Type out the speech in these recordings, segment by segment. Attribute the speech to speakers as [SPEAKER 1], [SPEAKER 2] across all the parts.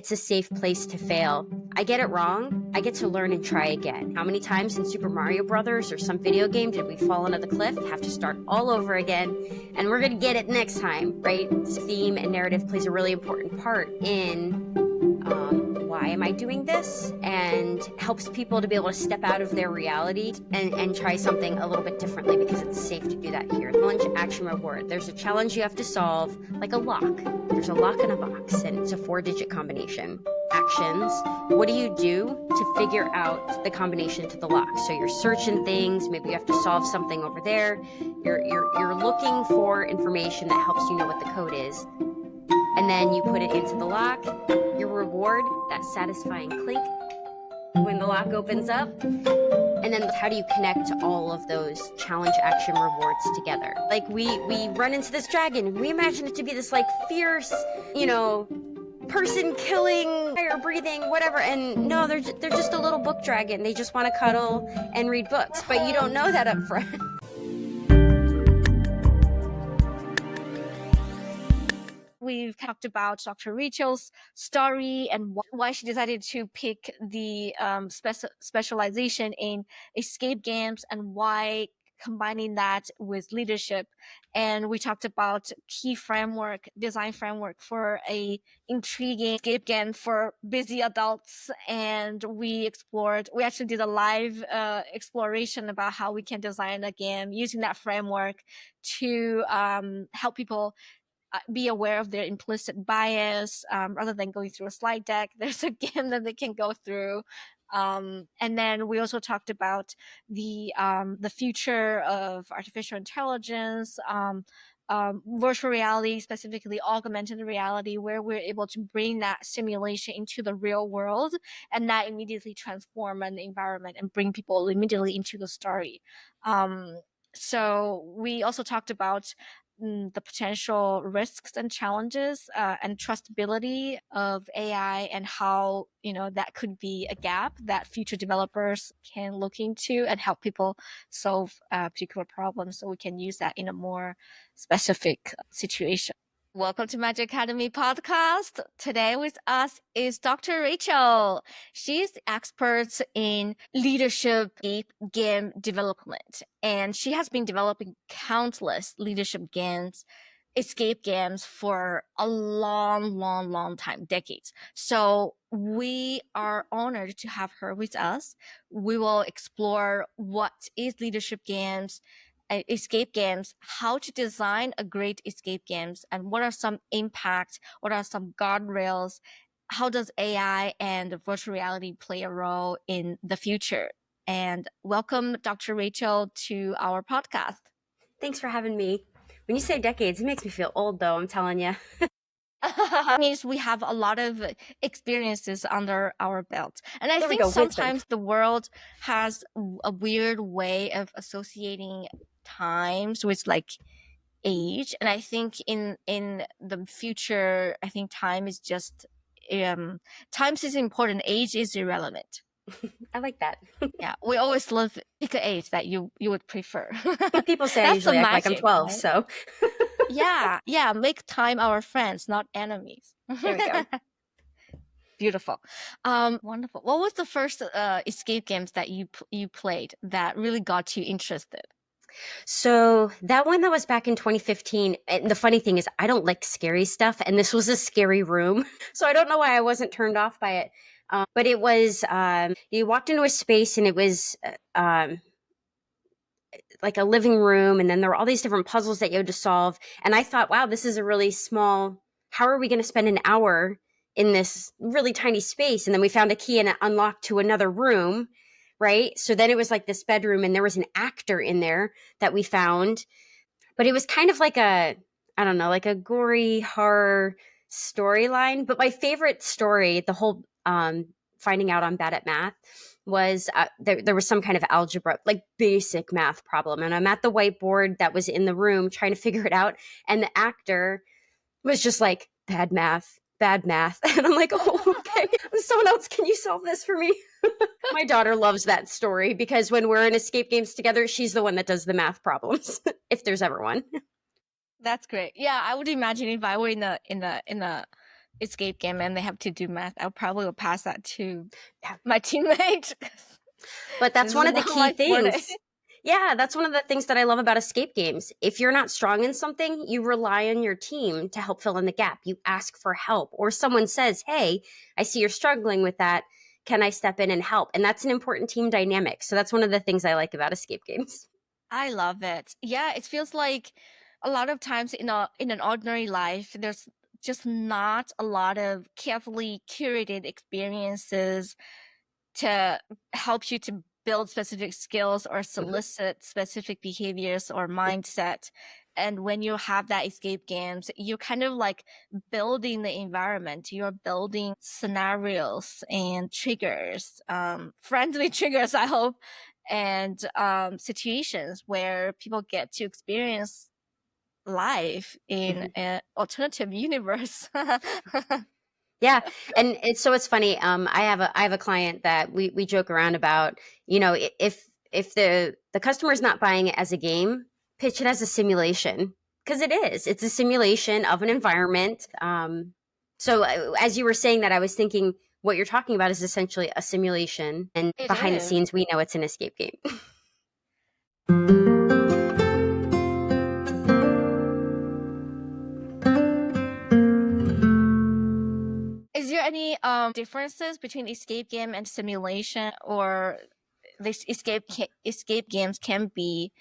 [SPEAKER 1] it's a safe place to fail. I get it wrong, I get to learn and try again. How many times in Super Mario Brothers or some video game did we fall into the cliff, have to start all over again, and we're gonna get it next time, right? Theme and narrative plays a really important part in why am I doing this, and helps people to be able to step out of their reality and try something a little bit differently, because it's safe to do that here. Challenge, action, reward. There's a challenge you have to solve, like a lock. There's a lock in a box, and it's a 4-digit combination. Actions, what do you do to figure out the combination to the lock? So you're searching things, maybe you have to solve something over there. You're looking for information that helps you know what the code is. And then you put it into the lock. Your reward, that satisfying clink when the lock opens up. And then how do you connect all of those challenge, action, rewards together? Like we run into this dragon. We imagine it to be this like fierce, person killing, fire breathing, whatever. And no, they're just a little book dragon. They just want to cuddle and read books. But you don't know that up front.
[SPEAKER 2] We've talked about Dr. Rachel's story and why she decided to pick the specialization in escape games and why combining that with leadership. And we talked about key framework, design framework for a intriguing escape game for busy adults. And we actually did a live exploration about how we can design a game using that framework to help people be aware of their implicit bias rather than going through a slide deck. There's a game that they can go through. And then we also talked about the future of artificial intelligence, virtual reality, specifically augmented reality, where we're able to bring that simulation into the real world and that immediately transform an environment and bring people immediately into the story. So we also talked about the potential risks and challenges and trustability of AI and how that could be a gap that future developers can look into and help people solve particular problems, so we can use that in a more specific situation. Welcome to Magic Academy podcast. Today with us is Dr. Rachel. She's the expert in leadership game development, and she has been developing countless leadership games, escape games for a long time, decades. So we are honored to have her with us. We will explore what is leadership games, escape games, how to design a great escape games, and what are some impacts, what are some guardrails, how does AI and virtual reality play a role in the future. And welcome, Dr. Rachel, to our podcast.
[SPEAKER 1] Thanks for having me. When you say decades, it makes me feel old, though, I'm telling you.
[SPEAKER 2] Means we have a lot of experiences under our belt. And I think sometimes the world has a weird way of associating times with like age. And I think in the future, I think time is just, times is important. Age is irrelevant.
[SPEAKER 1] I like that.
[SPEAKER 2] Yeah, we always love pick an age that you would prefer.
[SPEAKER 1] People say I usually act like I'm 12, right? So
[SPEAKER 2] yeah, make time our friends, not enemies.
[SPEAKER 1] There we go.
[SPEAKER 2] Beautiful. Wonderful. What was the first escape games that you played that really got you interested?
[SPEAKER 1] So that one that was back in 2015, and the funny thing is I don't like scary stuff, and this was a scary room. So I don't know why I wasn't turned off by it. But it was, you walked into a space and it was like a living room, and then there were all these different puzzles that you had to solve. And I thought, wow, this is a really small, how are we going to spend an hour in this really tiny space? And then we found a key and it unlocked to another room, right? So then it was like this bedroom, and there was an actor in there that we found. But it was kind of like a gory horror storyline. But my favorite story, the whole finding out I'm bad at math, was there was some kind of algebra, like basic math problem. And I'm at the whiteboard that was in the room trying to figure it out. And the actor was just like, bad math. And I'm like, oh, okay. Someone else, can you solve this for me? My daughter loves that story because when we're in escape games together, she's the one that does the math problems, if there's ever one.
[SPEAKER 2] That's great. Yeah, I would imagine if I were in a escape game and they have to do math, I probably will pass that to
[SPEAKER 1] Yeah.
[SPEAKER 2] my teammate.
[SPEAKER 1] But
[SPEAKER 2] This
[SPEAKER 1] that's
[SPEAKER 2] is
[SPEAKER 1] one of the
[SPEAKER 2] not
[SPEAKER 1] key
[SPEAKER 2] my forte.
[SPEAKER 1] things. Yeah, that's one of the things that I love about escape games. If you're not strong in something, you rely on your team to help fill in the gap. You ask for help, or someone says, "Hey, I see you're struggling with that. Can I step in and help?" And that's an important team dynamic. So that's one of the things I like about escape games.
[SPEAKER 2] I love it. Yeah, it feels like a lot of times in an ordinary life, there's just not a lot of carefully curated experiences to help you to build specific skills or
[SPEAKER 1] Mhm.
[SPEAKER 2] solicit specific behaviors or
[SPEAKER 1] Yeah.
[SPEAKER 2] mindset. And when you have that escape games, you're kind of like building the environment. You're building scenarios and triggers, friendly triggers, I hope, and situations where people get to experience life in
[SPEAKER 1] Mhm.
[SPEAKER 2] an alternative universe.
[SPEAKER 1] Yeah, and it's funny. I have a client that we joke around about. If the customer's not buying it as a game, pitch it as a simulation because it is. It's a simulation of an environment. So as you were saying that, I was thinking what you're talking about is essentially a simulation, and
[SPEAKER 2] It
[SPEAKER 1] behind the
[SPEAKER 2] is.
[SPEAKER 1] scenes, we know it's an escape game.
[SPEAKER 2] Is there any differences between escape game and simulation, or this escape games can be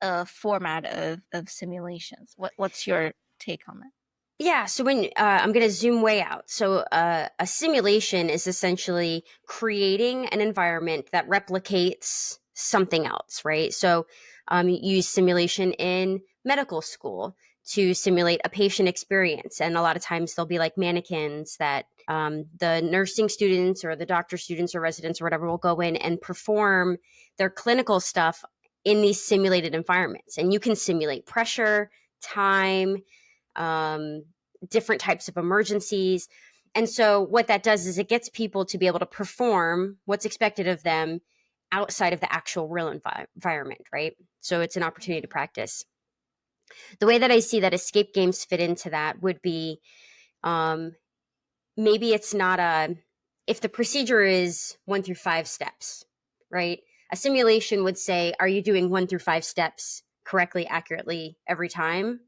[SPEAKER 2] a format of simulations? What's your take on that?
[SPEAKER 1] Yeah, so when I'm going to zoom way out. So a simulation is essentially creating an environment that replicates something else, right? So you use simulation in medical school to simulate a patient experience, and a lot of times there'll be like mannequins that the nursing students or the doctor students or residents or whatever will go in and perform their clinical stuff in these simulated environments, and you can simulate pressure, time, um, different types of emergencies. And so, what that does is it gets people to be able to perform what's expected of them outside of the actual real environment, right? So, it's an opportunity to practice. The way that I see that escape games fit into that would be um, maybe it's not if the procedure is 1 through 5 steps, right? A simulation would say, are you doing 1 through 5 steps correctly, accurately every time?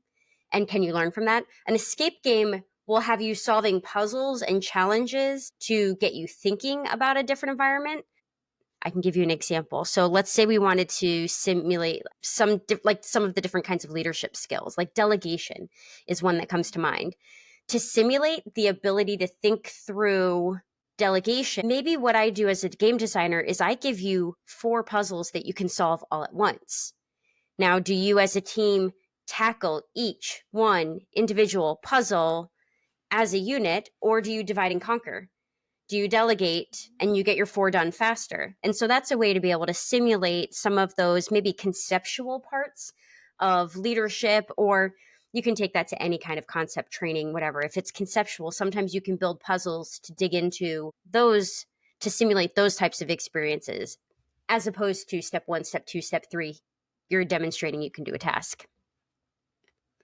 [SPEAKER 1] And can you learn from that? An escape game will have you solving puzzles and challenges to get you thinking about a different environment. I can give you an example. So let's say we wanted to simulate like some of the different kinds of leadership skills, like delegation is one that comes to mind. To simulate the ability to think through delegation, maybe what I do as a game designer is I give you 4 puzzles that you can solve all at once. Now, do you as a team tackle each one individual puzzle as a unit, or do you divide and conquer? Do you delegate and you get your 4 done faster? And so that's a way to be able to simulate some of those maybe conceptual parts of leadership, or you can take that to any kind of concept training, whatever. If it's conceptual, sometimes you can build puzzles to dig into those, to simulate those types of experiences, as opposed to step 1, step 2, step 3. You're demonstrating you can do a task.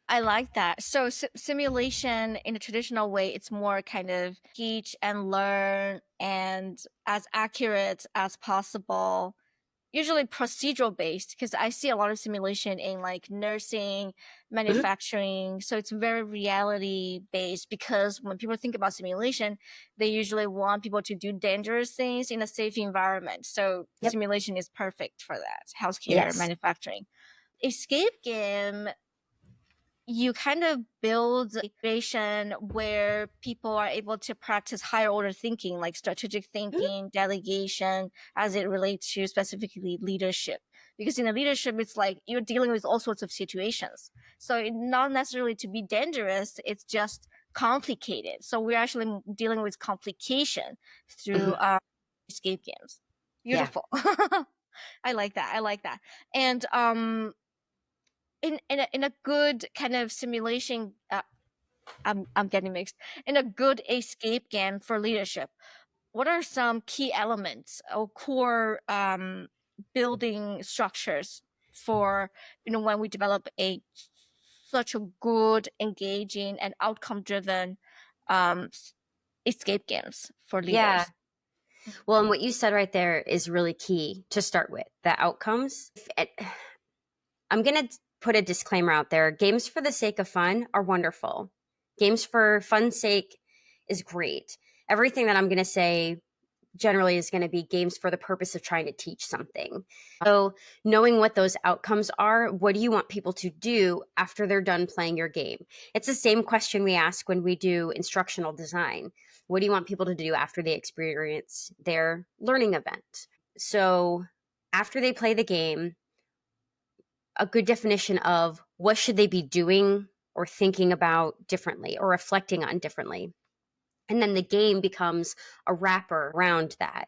[SPEAKER 2] I like that. So simulation in a traditional way, it's more kind of teach and learn and as accurate as possible. Usually procedural based, because I see a lot of simulation in like nursing,
[SPEAKER 1] Mhm.
[SPEAKER 2] manufacturing. So it's very reality based, because when people think about simulation, they usually want people to do dangerous things in a safe environment. So
[SPEAKER 1] Yep.
[SPEAKER 2] simulation is perfect for that. Healthcare,
[SPEAKER 1] Yes.
[SPEAKER 2] manufacturing. Escape game, you kind of build a situation where people are able to practice higher order thinking, like strategic
[SPEAKER 1] Mhm.
[SPEAKER 2] thinking, delegation, as it relates to specifically leadership. Because in a leadership, it's like you're dealing with all sorts of situations. So it not necessarily to be dangerous, it's just complicated. So we're actually dealing with complication through
[SPEAKER 1] Mhm.
[SPEAKER 2] escape games.
[SPEAKER 1] Yeah.
[SPEAKER 2] Beautiful. I like that. I like that. And in a good kind of simulation, I'm getting mixed. In a good escape game for leadership, what are some key elements or core building structures for, when we develop a such a good, engaging, and outcome driven um, escape games for
[SPEAKER 1] Yeah.
[SPEAKER 2] leaders.
[SPEAKER 1] Well, and what you said right there is really key to start with, the outcomes. I'm going to put a disclaimer out there. Games for the sake of fun are wonderful. Games for fun's sake is great. Everything that I'm going to say generally is going to be games for the purpose of trying to teach something. So, knowing what those outcomes are, what do you want people to do after they're done playing your game? It's the same question we ask when we do instructional design. What do you want people to do after they experience their learning event? So, after they play the game, a good definition of what should they be doing or thinking about differently or reflecting on differently. And then the game becomes a wrapper around that.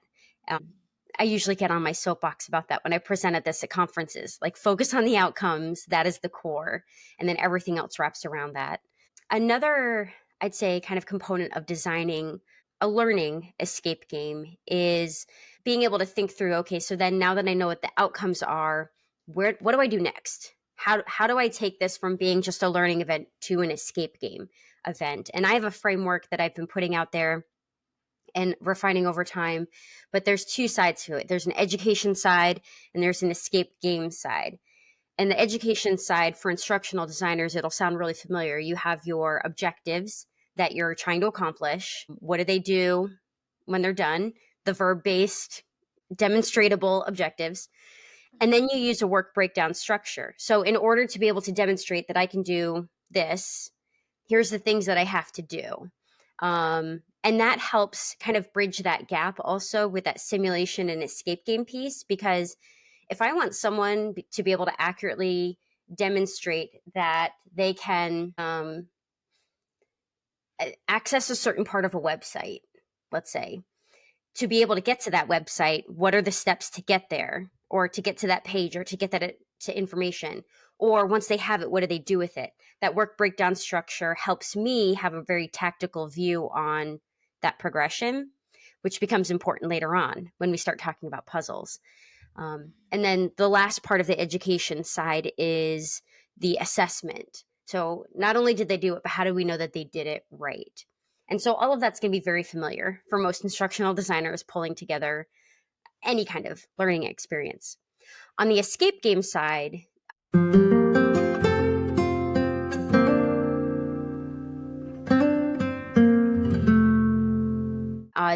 [SPEAKER 1] I usually get on my soapbox about that when I presented this at conferences, like focus on the outcomes, that is the core, and then everything else wraps around that. Another, I'd say, kind of component of designing a learning escape game is being able to think through, okay, so then now that I know what the outcomes are, what do I do next? How do I take this from being just a learning event to an escape game event? And I have a framework that I've been putting out there and refining over time, but there's two sides to it. There's an education side and there's an escape game side. And the education side for instructional designers, it'll sound really familiar. You have your objectives that you're trying to accomplish. What do they do when they're done? The verb-based demonstratable objectives. And then you use a work breakdown structure. So in order to be able to demonstrate that I can do this, here's the things that I have to do. And that helps kind of bridge that gap also with that simulation and escape game piece, because if I want someone to be able to accurately demonstrate that they can access a certain part of a website, let's say, to be able to get to that website, what are the steps to get there or to get to that page or to get that to information? Or once they have it, what do they do with it? That work breakdown structure helps me have a very tactical view on that progression, which becomes important later on when we start talking about puzzles. And then the last part of the education side is the assessment. So not only did they do it, but how do we know that they did it right? And so all of that's going to be very familiar for most instructional designers pulling together any kind of learning experience. On the escape game side,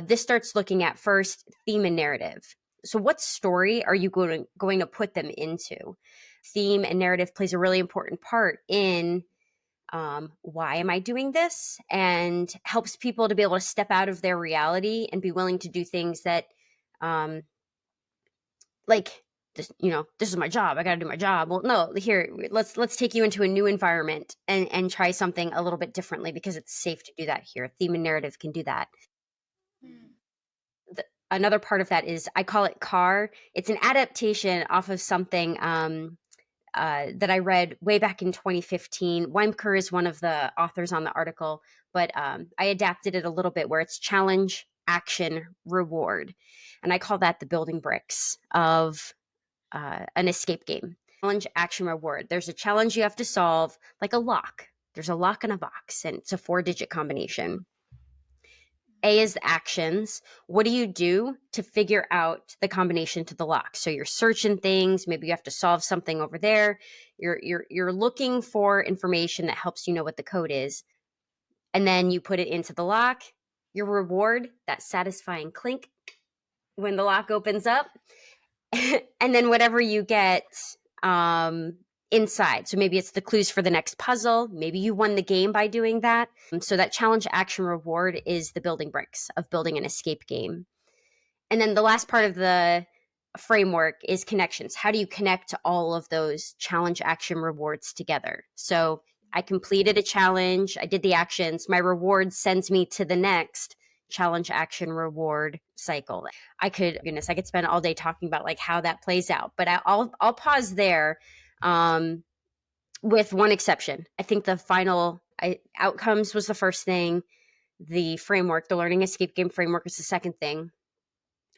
[SPEAKER 1] this starts looking at first theme and narrative. So what story are you going to put them into? Theme and narrative plays a really important part in why am I doing this, and helps people to be able to step out of their reality and be willing to do things that like this, this is my job, I got to do my job. Well, no, here, let's take you into a new environment and try something a little bit differently, because it's safe to do that here. Theme and narrative can do that. Another part of that is, I call it C.A.R. It's an adaptation off of something that I read way back in 2015. Weimker is one of the authors on the article, but I adapted it a little bit, where it's challenge, action, reward. And I call that the building bricks of an escape game. Challenge, action, reward. There's a challenge you have to solve, like a lock. There's a lock in a box, and it's a 4-digit combination. A is the actions. What do you do to figure out the combination to the lock? So you're searching things. Maybe you have to solve something over there. You're looking for information that helps you know what the code is, and then you put it into the lock. Your reward, that satisfying clink when the lock opens up, and then whatever you get inside. So maybe it's the clues for the next puzzle. Maybe you won the game by doing that. So that challenge, action, reward is the building bricks of building an escape game. And then the last part of the framework is connections. How do you connect all of those challenge, action, rewards together? So I completed a challenge, I did the actions, my reward sends me to the next challenge, action, reward cycle. I could spend all day talking about like how that plays out, but I'll pause there, with one exception. I think the final outcomes was the first thing. The framework, the learning escape game framework, is the second thing.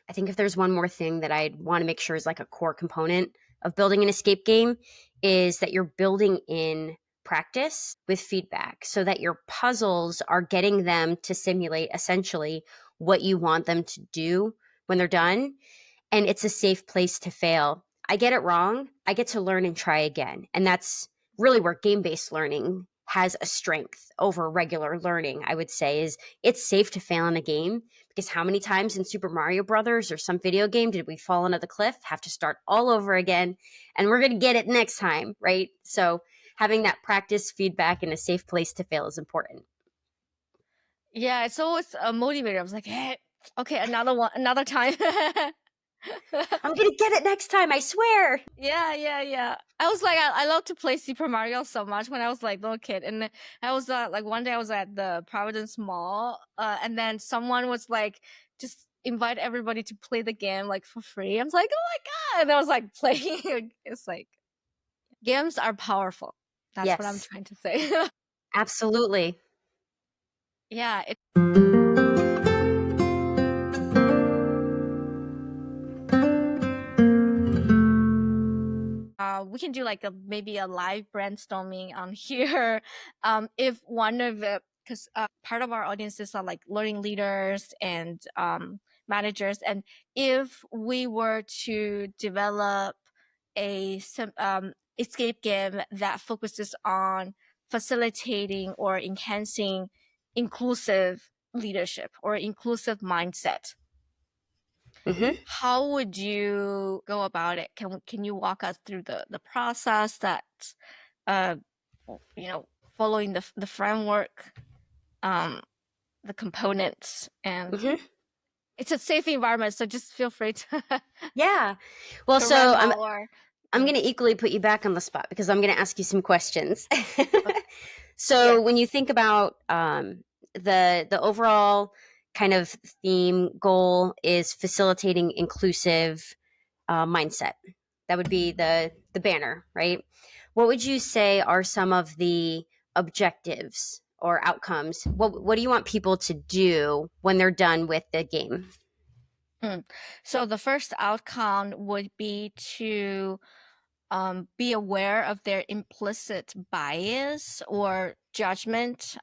[SPEAKER 1] I think if there's one more thing that I'd want to make sure is like a core component of building an escape game, is that you're building in practice with feedback so that your puzzles are getting them to simulate essentially what you want them to do when they're done. And it's a safe place to fail. I get it wrong, I get to learn and try again. And that's really where game-based learning has a strength over regular learning, I would say, is it's safe to fail in a game, because how many times in Super Mario Brothers or some video game did we fall into the cliff, have to start all over again, and we're going to get it next time, right? So having that practice feedback in a safe place to fail is important.
[SPEAKER 2] Yeah, it's always a motivator. I was like, hey, okay, another one, another time.
[SPEAKER 1] I'm going to get it next time, I swear.
[SPEAKER 2] Yeah. I was like, I love to play Super Mario so much when I was like little kid, and I was like one day I was at the Providence Mall, and then someone was like, just invite everybody to play the game like for free. I was like, oh my god! And I was like playing. It's like games are powerful. That's what I'm
[SPEAKER 1] Yes,
[SPEAKER 2] trying to say.
[SPEAKER 1] absolutely.
[SPEAKER 2] Yeah, we can do like a maybe a live brainstorming on here. If one of it, because part of our audiences are like learning leaders and managers, and if we were to develop a escape game that focuses on facilitating or enhancing inclusive leadership or inclusive mindset,
[SPEAKER 1] Mm-hmm.
[SPEAKER 2] how would you go about it? Can you walk us through the process that uh following the framework, um the components, and
[SPEAKER 1] Mm-hmm.
[SPEAKER 2] it's a safe environment, so just feel free to
[SPEAKER 1] Yeah. Well,
[SPEAKER 2] to run
[SPEAKER 1] so
[SPEAKER 2] more.
[SPEAKER 1] I'm
[SPEAKER 2] Mm,
[SPEAKER 1] going to equally put you back on the spot because I'm going to ask you some questions.
[SPEAKER 2] okay.
[SPEAKER 1] So
[SPEAKER 2] Yes.
[SPEAKER 1] when you think about the overall kind of theme goal is facilitating inclusive mindset. That would be the banner, right? What would you say are some of the objectives or outcomes? What do you want people to do when they're done with the game?
[SPEAKER 2] Mm. So the first outcome would be to be aware of their implicit bias or judgment.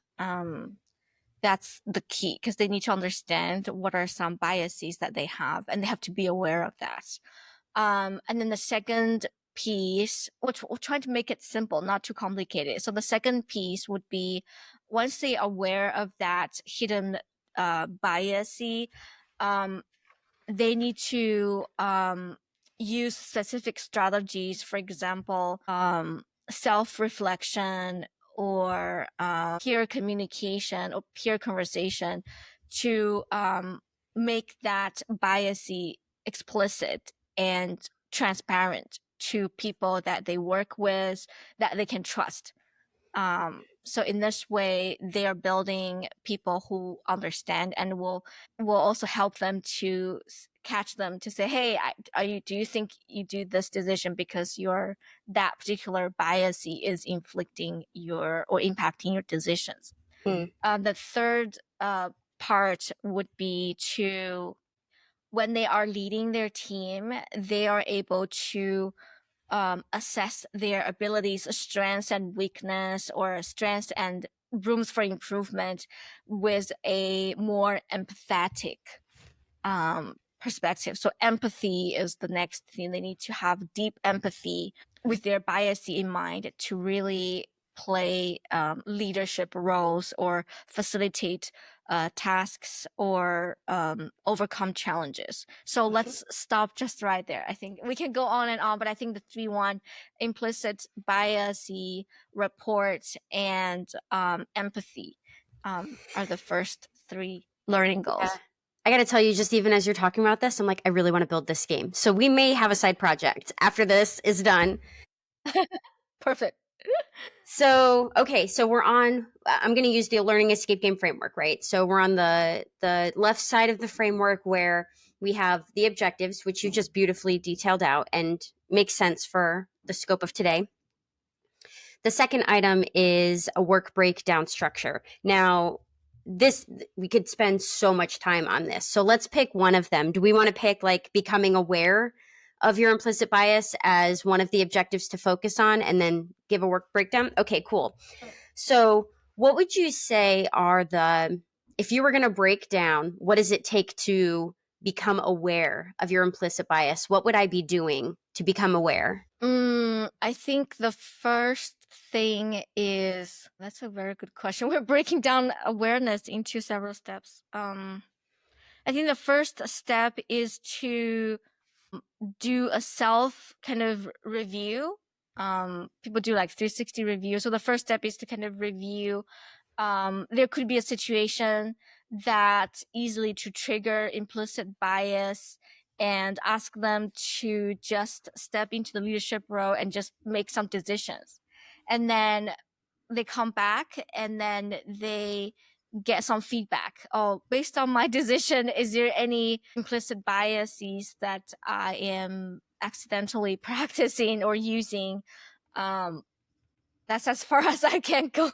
[SPEAKER 2] That's the key, because they need to understand what are some biases that they have, and they have to be aware of that. And then the second piece, which we're trying to make it simple, not too complicated. So the second piece would be, once they're aware of that hidden bias, um, they need to use specific strategies, for example, self-reflection or peer communication or peer conversation, to make that bias explicit and transparent to people that they work with, that they can trust. So in this way, they are building people who understand and will also help them to catch them to say, hey, do you think you do this decision because your that particular bias is inflicting your or impacting your decisions.
[SPEAKER 1] Hmm.
[SPEAKER 2] The third part would be to, when they are leading their team, they are able to assess their abilities, strengths and weakness, or strengths and rooms for improvement with a more empathetic perspective. So empathy is the next thing. They need to have deep empathy with their bias in mind to really play leadership roles or facilitate tasks or overcome challenges. So let's stop just right there. I think we can go on and on, but I think the 3-1, implicit bias, report, and empathy, are the first 3 learning
[SPEAKER 1] Yeah.
[SPEAKER 2] goals.
[SPEAKER 1] I got to tell you, just even as you're talking about this, I'm like, I really want to build this game. So we may have a side project after this is done.
[SPEAKER 2] Perfect.
[SPEAKER 1] So, okay, so we're on, I'm going to use the learning escape game framework, right? So we're on the left side of the framework where we have the objectives, which you just beautifully detailed out and makes sense for the scope of today. The second item is a work breakdown structure. Now, this, we could spend so much time on this. So let's pick one of them. Do we want to pick like becoming aware of your implicit bias as one of the objectives to focus on and then give a work breakdown? Okay, cool. So, what would you say are if you were going to break down, what does it take to become aware of your implicit bias? What would I be doing to become aware?
[SPEAKER 2] I think the first thing is that's a very good question. We're breaking down awareness into several steps. I think the first step is to do a self kind of review. People do like 360 review. So the first step is to kind of review. There could be a situation that easily to trigger implicit bias and ask them to just step into the leadership role and just make some decisions. And then they come back and then they get some feedback. Oh, based on my decision, is there any implicit biases that I am accidentally practicing or using? That's as far as I can go.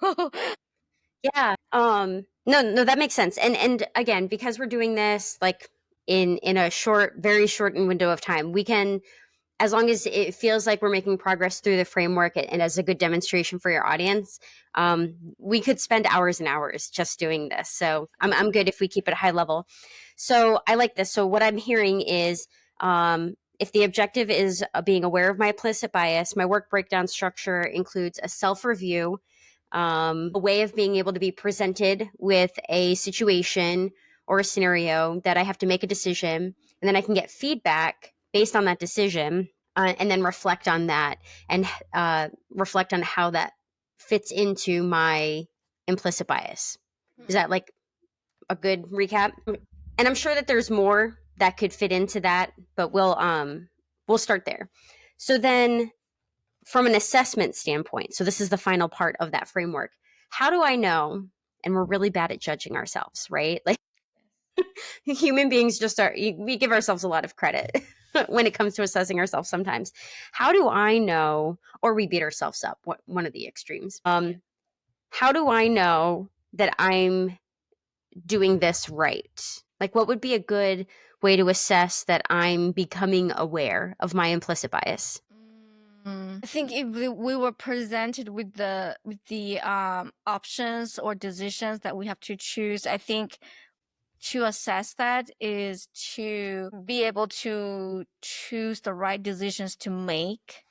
[SPEAKER 1] Yeah. No, that makes sense. And again, because we're doing this like in a very shortened window of time, we can, as long as it feels like we're making progress through the framework and as a good demonstration for your audience, we could spend hours and hours just doing this. So I'm good if we keep it high level. So I like this. So what I'm hearing is, if the objective is being aware of my implicit bias, my work breakdown structure includes a self-review, a way of being able to be presented with a situation or a scenario that I have to make a decision, and then I can get feedback based on that decision, and then reflect on that and reflect on how that fits into my implicit bias. Is that like a good recap? And I'm sure that there's more that could fit into that, but we'll start there. So then, from an assessment standpoint, so this is the final part of that framework. How do I know? And we're really bad at judging ourselves, right? Like human beings we give ourselves a lot of credit when it comes to assessing ourselves sometimes. How do I know, or we beat ourselves up, one of the extremes? How do I know that I'm doing this right? Like, what would be a good way to assess that I'm becoming aware of my implicit bias?
[SPEAKER 2] I think if we were presented with the options or decisions that we have to choose, I think to assess that is to be able to choose the right decisions to make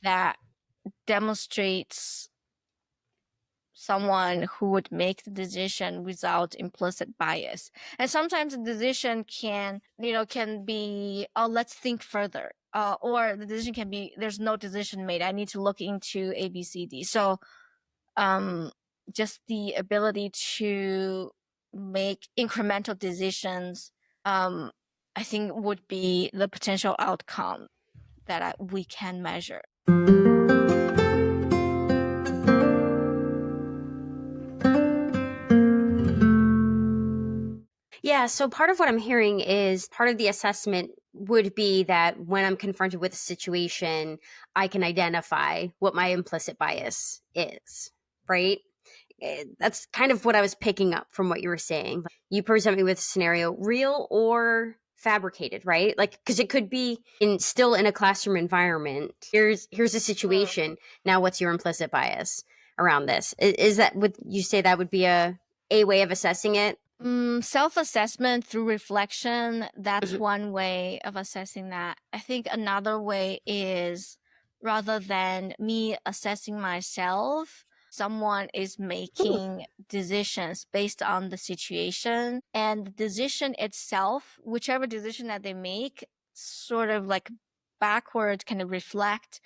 [SPEAKER 2] that demonstrates someone who would make the decision without implicit bias. And sometimes the decision can be, oh, let's think further. Or the decision can be, there's no decision made. I need to look into A, B, C, D. So just the ability to make incremental decisions, I think would be the potential outcome that we can measure.
[SPEAKER 1] Yeah, so part of what I'm hearing is part of the assessment would be that when I'm confronted with a situation, I can identify what my implicit bias is, right? That's kind of what I was picking up from what you were saying. You present me with a scenario, real or fabricated, right? Like, because it could be still in a classroom environment. Here's a situation. Now, what's your implicit bias around this? Is that, would you say that would be a way of assessing it?
[SPEAKER 2] Self-assessment through reflection, that's one way of assessing that. I think another way is, rather than me assessing myself, someone is making decisions based on the situation, and the decision itself, whichever decision that they make, sort of like backwards kind of reflect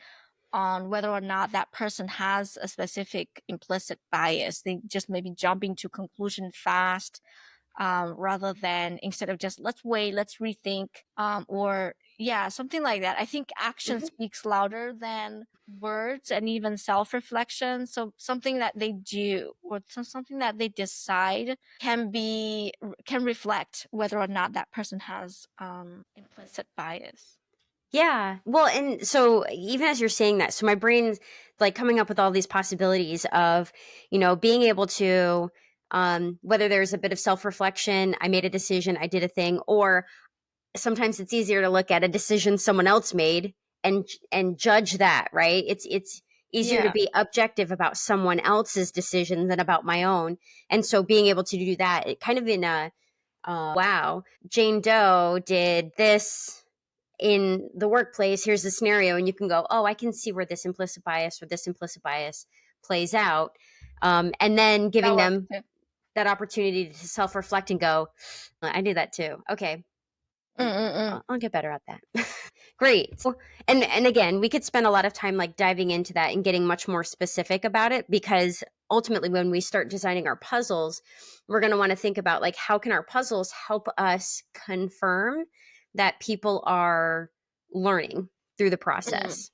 [SPEAKER 2] on whether or not that person has a specific implicit bias. They just maybe jumping to conclusion fast, rather than, instead of just let's wait, let's rethink, or yeah, something like that. I think action speaks louder than words, and even self-reflection. So something that they do or something that they decide can reflect whether or not that person has implicit bias.
[SPEAKER 1] Yeah. Well, and so even as you're saying that, so my brain's like coming up with all these possibilities of, being able to, whether there's a bit of self reflection, I made a decision, I did a thing, or sometimes it's easier to look at a decision someone else made and judge that, right? It's easier to
[SPEAKER 2] Yeah.
[SPEAKER 1] be objective about someone else's decision than about my own. And so being able to do that, it kind of in a wow, Jane Doe did this in the workplace. Here's the scenario, and you can go, oh, I can see where this implicit bias or this implicit bias plays out. And then
[SPEAKER 2] That
[SPEAKER 1] giving
[SPEAKER 2] works
[SPEAKER 1] them
[SPEAKER 2] too.
[SPEAKER 1] that opportunity to self-reflect and go, I do that too. Okay,
[SPEAKER 2] Mm-mm-mm.
[SPEAKER 1] I'll get better at that. Great. So, and again, we could spend a lot of time like diving into that and getting much more specific about it, because ultimately when we start designing our puzzles, we're going to want to think about like how can our puzzles help us confirm that people are learning through the process.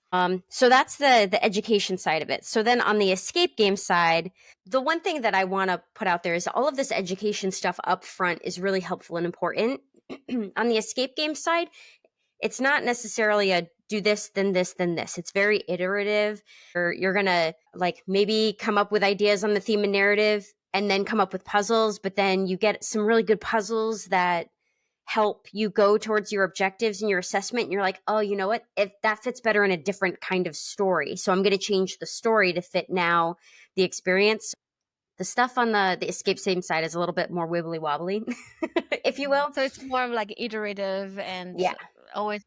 [SPEAKER 1] So that's the education side of it. So then on the escape game side, the one thing that I want to put out there is all of this education stuff up front is really helpful and important. On the escape game side, it's not necessarily a do this, then this, then this. It's very iterative. You're going to like maybe come up with ideas on the theme and narrative and then come up with puzzles, but then you get some really good puzzles that help you go towards your objectives and your assessment. And you're like, oh, you know what? If that fits better in a different kind of story. So I'm going to change the story to fit now the experience. The stuff on the escape same side is a little bit more wibbly wobbly, if you will.
[SPEAKER 2] So it's more of like iterative and
[SPEAKER 1] Yeah.
[SPEAKER 2] always,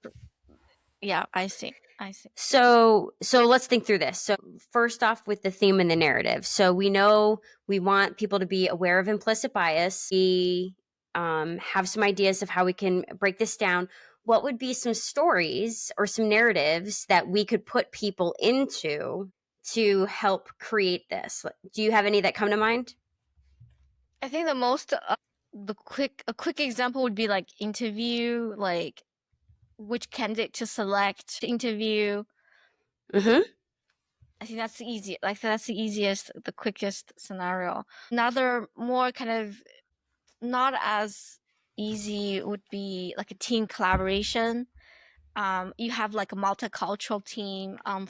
[SPEAKER 2] yeah, I see. I see.
[SPEAKER 1] So let's think through this. So first off with the theme and the narrative. So we know we want people to be aware of implicit bias. We have some ideas of how we can break this down. What would be some stories or some narratives that we could put people into to help create this? Do you have any that come to mind?
[SPEAKER 2] I think the most a quick example would be like interview, like which candidate to select to interview.
[SPEAKER 1] Mm-hmm.
[SPEAKER 2] I think that's the easy, like that's the easiest, the quickest scenario. Another more kind of not as easy would be like a team collaboration. You have like a multicultural team on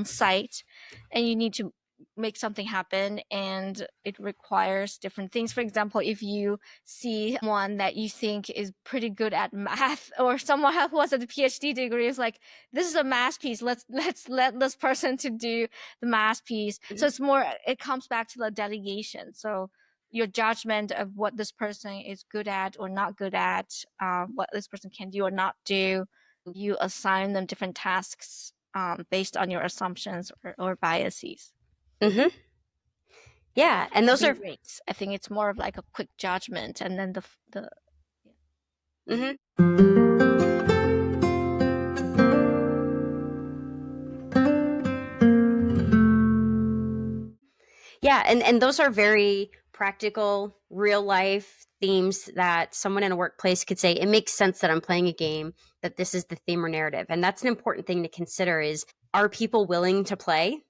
[SPEAKER 2] site, and you need to make something happen, and it requires different things. For example, if you see one that you think is pretty good at math, or someone who has a PhD degree is like, this is a math piece, let's let this person to do the math piece. So it's more, it comes back to the delegation. So your judgment of what this person is good at or not good at, what this person can do or not do. You assign them different tasks based on your assumptions or biases.
[SPEAKER 1] Mm-hmm. Yeah, and those
[SPEAKER 2] Be
[SPEAKER 1] are.
[SPEAKER 2] rates. I think it's more of like a quick judgment, and then the
[SPEAKER 1] Mm-hmm. Yeah, and those are very practical, real life themes that someone in a workplace could say, it makes sense that I'm playing a game, that this is the theme or narrative. And that's an important thing to consider is, are people willing to play?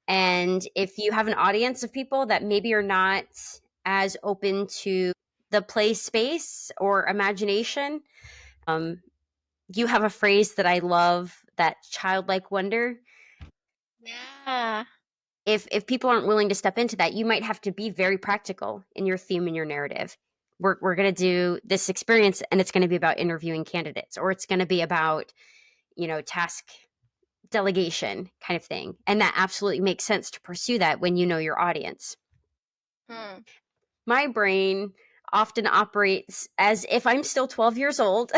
[SPEAKER 1] And if you have an audience of people that maybe are not as open to the play space or imagination, um, you have a phrase that I love, that childlike wonder.
[SPEAKER 2] yeah.
[SPEAKER 1] If people aren't willing to step into that, you might have to be very practical in your theme and your narrative. We're going to do this experience and it's going to be about interviewing candidates, or it's going to be about, task delegation kind of thing. And that absolutely makes sense to pursue that when you know your audience.
[SPEAKER 2] Hmm.
[SPEAKER 1] My brain often operates as if I'm still 12 years old.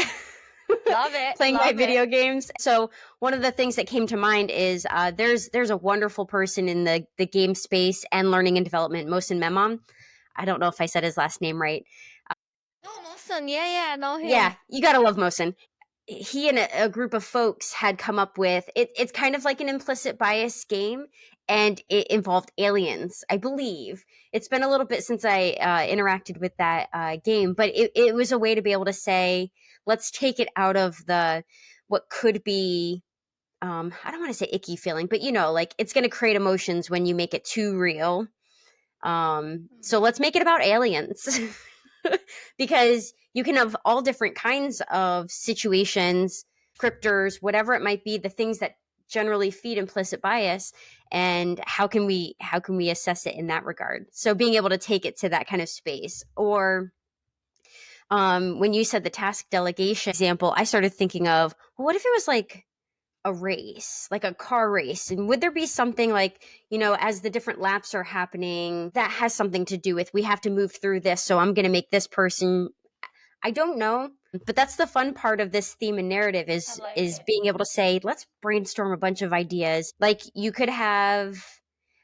[SPEAKER 2] Love it.
[SPEAKER 1] Playing my
[SPEAKER 2] Love it.
[SPEAKER 1] video games. So one of the things that came to mind is there's a wonderful person in the game space and learning and development, Mohsen Memon. I don't know if I said his last name right.
[SPEAKER 2] Oh, Wilson. Yeah, yeah, I know him.
[SPEAKER 1] Yeah, you gotta love Mohsen. He and a group of folks had come up with it's kind of like an implicit bias game, and it involved aliens, I believe. It's been a little bit since I interacted with that game, but it was a way to be able to say, let's take it out of the what could be, I don't want to say icky feeling, but like it's going to create emotions when you make it too real. So let's make it about aliens. Because you can have all different kinds of situations, scripters, whatever it might be, the things that generally feed implicit bias, and how can we assess it in that regard. So being able to take it to that kind of space, or When you said the task delegation example, I started thinking of, well, what if it was like a race, like a car race? And would there be something like, as the different laps are happening, that has something to do with we have to move through this. So I'm going to make this person. I don't know, but that's the fun part of this theme and narrative
[SPEAKER 2] I
[SPEAKER 1] is
[SPEAKER 2] like
[SPEAKER 1] is
[SPEAKER 2] it.
[SPEAKER 1] being able to say, let's brainstorm a bunch of ideas. Like you could have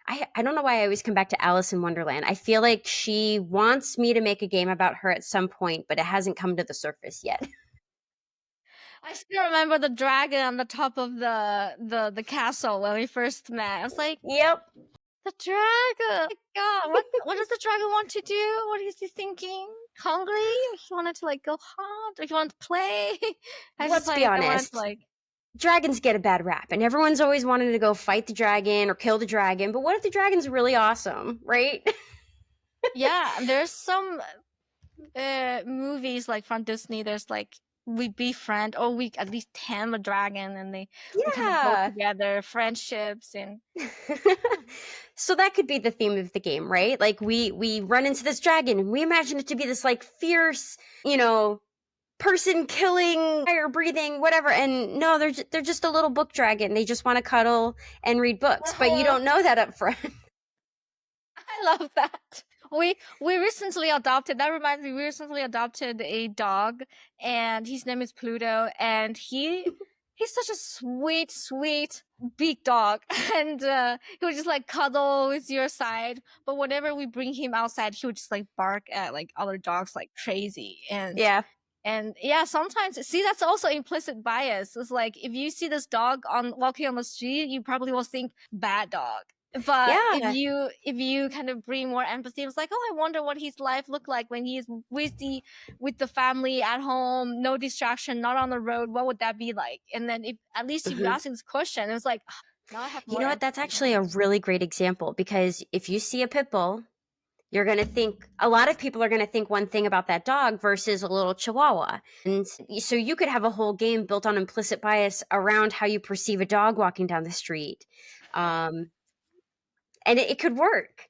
[SPEAKER 1] I don't know why I always come back to Alice in Wonderland. I feel like she wants me to make a game about her at some point, but it hasn't come to the surface yet.
[SPEAKER 2] I still remember the dragon on the top of the castle when we first met. I was like,
[SPEAKER 1] Yep.
[SPEAKER 2] the dragon. Oh my God, what does the dragon want to do? What is he thinking? Hungry? Or he wanted to like go hunt? Or he wanted to play?
[SPEAKER 1] Let's be
[SPEAKER 2] I wanted to
[SPEAKER 1] honest.
[SPEAKER 2] like
[SPEAKER 1] Dragons get a bad rap, and everyone's always wanted to go fight the dragon or kill the dragon. But what if the dragon's really awesome, right?
[SPEAKER 2] yeah. There's some movies like from Disney. There's like we befriend or we at least tame a dragon and we kind of go
[SPEAKER 1] Yeah.
[SPEAKER 2] together, friendships and
[SPEAKER 1] So that could be the theme of the game, right? Like we run into this dragon and we imagine it to be this like fierce, person killing, fire breathing, whatever. And no, they're just a little book dragon. They just want to cuddle and read books, but you don't know that up front.
[SPEAKER 2] I love that. We recently adopted. That reminds me. We recently adopted a dog, and his name is Pluto. And he's such a sweet big dog, and he would just like cuddle with your side. But whenever we bring him outside, he would just like bark at like other dogs like crazy.
[SPEAKER 1] Yeah.
[SPEAKER 2] And yeah, sometimes see that's also implicit bias. It's like if you see this dog on walking on the street, you probably will think bad dog. But
[SPEAKER 1] Yeah.
[SPEAKER 2] if you kind of bring more empathy, it's like, oh, I wonder what his life looked like when he's with the family at home, no distraction, not on the road. What would that be like? And then if at least if you
[SPEAKER 1] Mhm.
[SPEAKER 2] ask this question, it's like now I have
[SPEAKER 1] You
[SPEAKER 2] more
[SPEAKER 1] know what? That's
[SPEAKER 2] empathy.
[SPEAKER 1] actually a really great example because if you see a pit bull, you're going to think a lot of people are going to think one thing about that dog versus a little chihuahua. And so you could have a whole game built on implicit bias around how you perceive a dog walking down the street. Um, and it could work.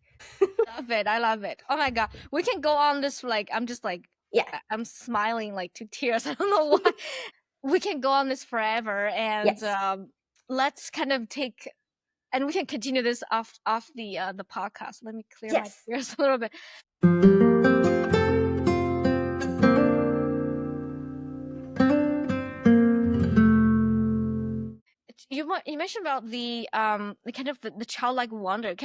[SPEAKER 2] Love it. I love it. Oh my god, we can go on this like I'm just like
[SPEAKER 1] Yeah.
[SPEAKER 2] I'm smiling like to tears. I don't know why. We can go on this forever, and
[SPEAKER 1] Yes.
[SPEAKER 2] let's kind of take and we can continue this off the podcast. Let me clear my
[SPEAKER 1] Yes.
[SPEAKER 2] tears a little bit. You mentioned about the kind of the childlike wonder.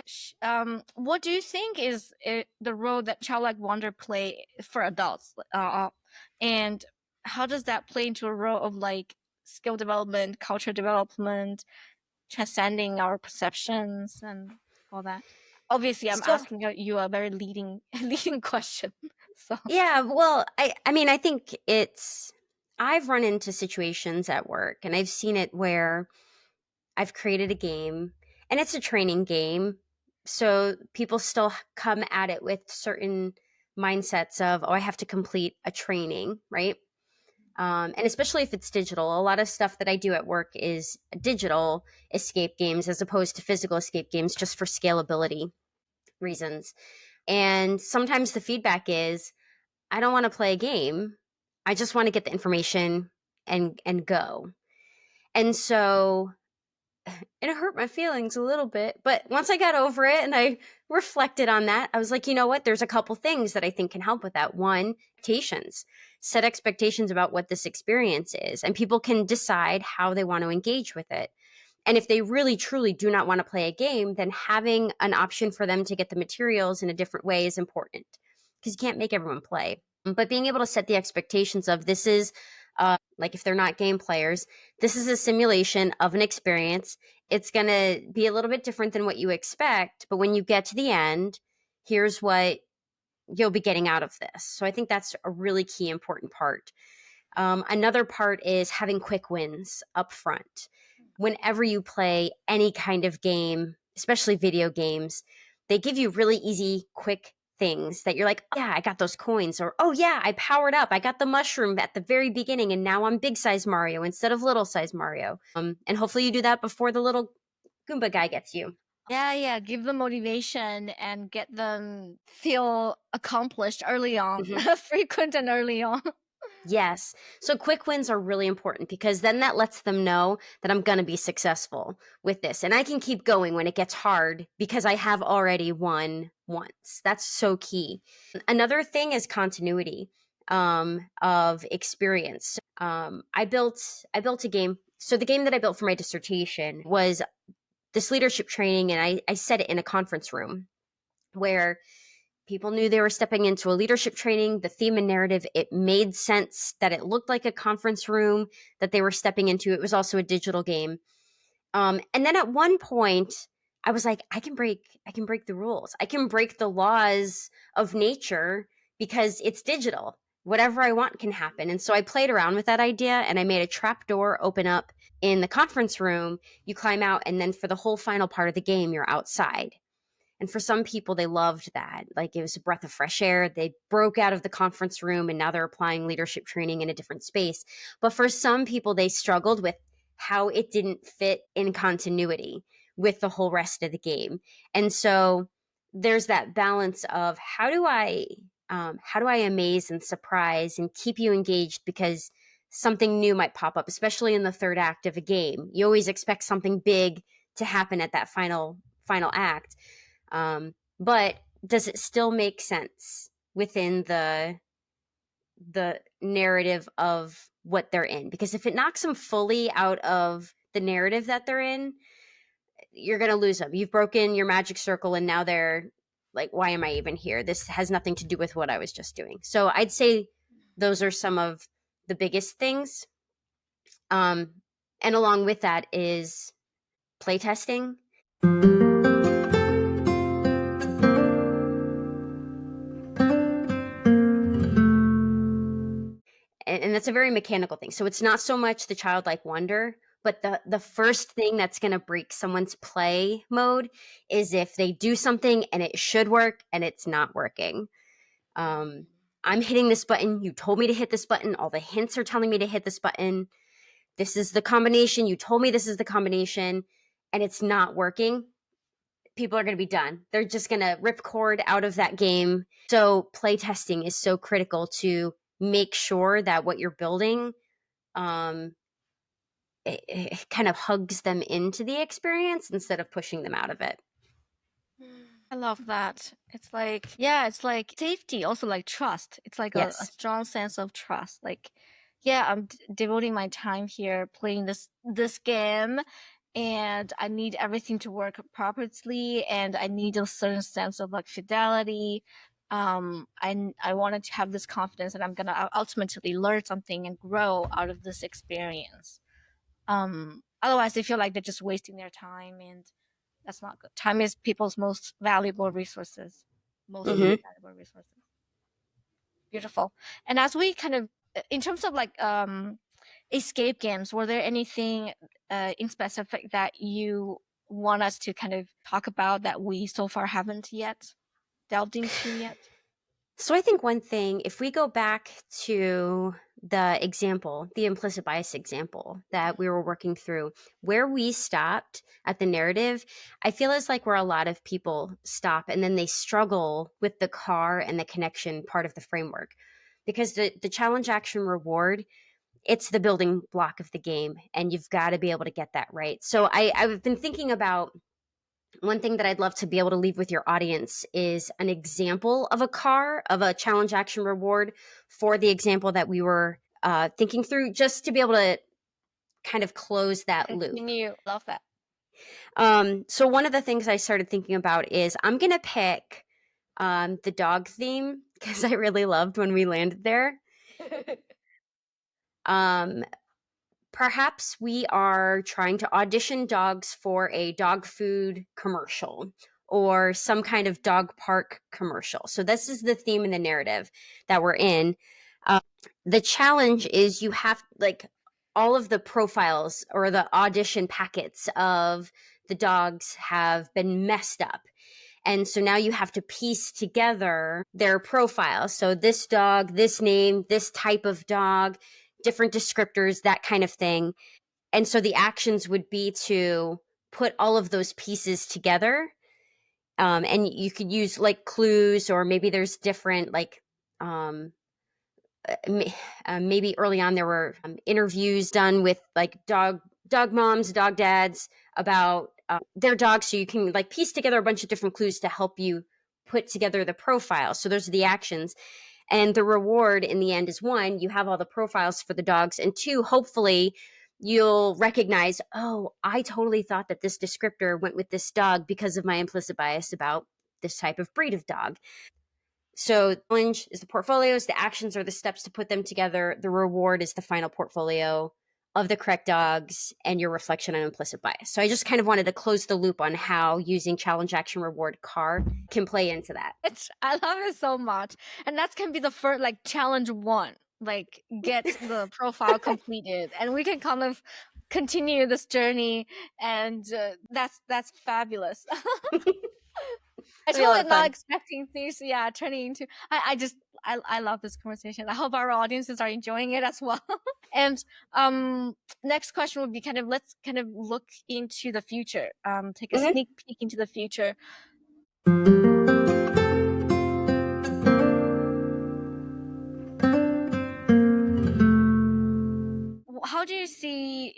[SPEAKER 2] What do you think is the role that childlike wonder play for adults? And how does that play into a role of like skill development, culture development, transcending our perceptions and all that? Obviously, I'm
[SPEAKER 1] So,
[SPEAKER 2] asking you a very leading leading question. So
[SPEAKER 1] yeah, well, I mean, I think I've run into situations at work and I've seen it where I've created a game and it's a training game. So people still come at it with certain mindsets of, oh, I have to complete a training, right? And especially if it's digital, a lot of stuff that I do at work is digital escape games as opposed to physical escape games just for scalability reasons. And sometimes the feedback is, I don't want to play a game. I just want to get the information and go. And so it hurt my feelings a little bit. But once I got over it and I reflected on that, I was like, you know what? There's a couple things that I think can help with that. One, expectations. Set expectations about what this experience is, and people can decide how they want to engage with it. And if they really truly do not want to play a game, then having an option for them to get the materials in a different way is important because you can't make everyone play. But being able to set the expectations of this is, like if they're not game players, this is a simulation of an experience. It's going to be a little bit different than what you expect. But when you get to the end, here's what you'll be getting out of this. So I think that's a really key important part. Another part is having quick wins up front. Whenever you play any kind of game, especially video games, they give you really easy, quick things that you're like, oh, yeah, I got those coins, or oh, yeah, I powered up. I got the mushroom at the very beginning, and now I'm big size Mario instead of little size Mario. And hopefully you do that before the little Goomba guy gets you.
[SPEAKER 2] Yeah, give them motivation and get them feel accomplished early on,
[SPEAKER 1] Mhm.
[SPEAKER 2] frequent and early on.
[SPEAKER 1] Yes. So quick wins are really important because then that lets them know that I'm going to be successful with this. And I can keep going when it gets hard because I have already won once. That's so key. Another thing is continuity of experience. I built a game. So the game that I built for my dissertation was this leadership training, and I set it in a conference room where people knew they were stepping into a leadership training. The theme and narrative, it made sense that it looked like a conference room that they were stepping into. It was also a digital game. And then at one point, I was like, I can break the rules. I can break the laws of nature because it's digital. Whatever I want can happen. And so I played around with that idea and I made a trap door open up in the conference room. You climb out, and then for the whole final part of the game, you're outside. And for some people, they loved that. Like it was a breath of fresh air. They broke out of the conference room and now they're applying leadership training in a different space. But for some people, they struggled with how it didn't fit in continuity with the whole rest of the game. And so there's that balance of how do I amaze and surprise and keep you engaged because something new might pop up, especially in the third act of a game. You always expect something big to happen at that final act, but does it still make sense within the narrative of what they're in? Because if it knocks them fully out of the narrative that they're in, you're going to lose them. You've broken your magic circle and now they're like, why am I even here? This has nothing to do with what I was just doing. So I'd say those are some of the biggest things. Um, and along with that is playtesting. And that's a very mechanical thing. So it's not so much the childlike wonder, but the first thing that's going to break someone's play mode is if they do something and it should work and it's not working. Um, I'm hitting this button. You told me to hit this button. All the hints are telling me to hit this button. This is the combination. You told me this is the combination, and it's not working. People are going to be done. They're just going to rip cord out of that game. So playtesting is so critical to make sure that what you're building, um, it kind of hugs them into the experience instead of pushing them out of it.
[SPEAKER 2] I love that. It's like, yeah, it's like safety, also like trust. It's like a
[SPEAKER 1] Yes.
[SPEAKER 2] strong sense of trust. Like, yeah, I'm devoting my time here playing this game, and I need everything to work properly, and I need a certain sense of like fidelity. I wanted to have this confidence that I'm gonna ultimately learn something and grow out of this experience. Otherwise they feel like they're just wasting their time, and that's not good. Time is people's most valuable resources. Most
[SPEAKER 1] Hmm.
[SPEAKER 2] valuable resources. Beautiful. And as we kind of, in terms of like escape games, were there anything in specific that you want us to kind of talk about that we so far haven't yet delved into yet?
[SPEAKER 1] So I think one thing, if we go back to the implicit bias example that we were working through, where we stopped at the narrative, I feel is like where a lot of people stop and then they struggle with the C.A.R and the connection part of the framework. Because the challenge action reward, it's the building block of the game, and you've got to be able to get that right. So I've been thinking about one thing that I'd love to be able to leave with your audience is an example of a C.A.R, of a challenge action reward for the example that we were thinking through, just to be able to kind of close that loop.
[SPEAKER 2] Continue. Love that.
[SPEAKER 1] So one of the things I started thinking about is I'm going to pick the dog theme because I really loved when we landed there. Um, Perhaps we are trying to audition dogs for a dog food commercial or some kind of dog park commercial. So, this is the theme and the narrative that we're in. Uh, the challenge is you have like all of the profiles or the audition packets of the dogs have been messed up. And so now you have to piece together their profiles. So this dog, this name, this type of dog, different descriptors, that kind of thing. And so the actions would be to put all of those pieces together. And you could use like clues, or maybe there's different like maybe early on there were interviews done with like dog moms, dog dads about their dogs, so you can like piece together a bunch of different clues to help you put together the profile. So those are the actions, and the reward in the end is, one, you have all the profiles for the dogs, and two, hopefully you'll recognize, oh, I totally thought that this descriptor went with this dog because of my implicit bias about this type of breed of dog. So the challenge is the portfolios, the actions are the steps to put them together, the reward is the final portfolio of the correct dogs and your reflection on implicit bias. So I just kind of wanted to close the loop on how using challenge, action, reward, C.A.R can play into that.
[SPEAKER 2] I love it so much. And that can be the first, like, challenge one, like, get the profile completed. And we can kind of continue this journey. And that's fabulous. I
[SPEAKER 1] It'll be a lot
[SPEAKER 2] totally
[SPEAKER 1] of
[SPEAKER 2] not
[SPEAKER 1] fun.
[SPEAKER 2] expecting things, turning into. I love this conversation. I hope our audiences are enjoying it as well. And next question would be kind of, let's kind of look into the future. Take a
[SPEAKER 1] Mhm.
[SPEAKER 2] sneak peek into the future. How do you see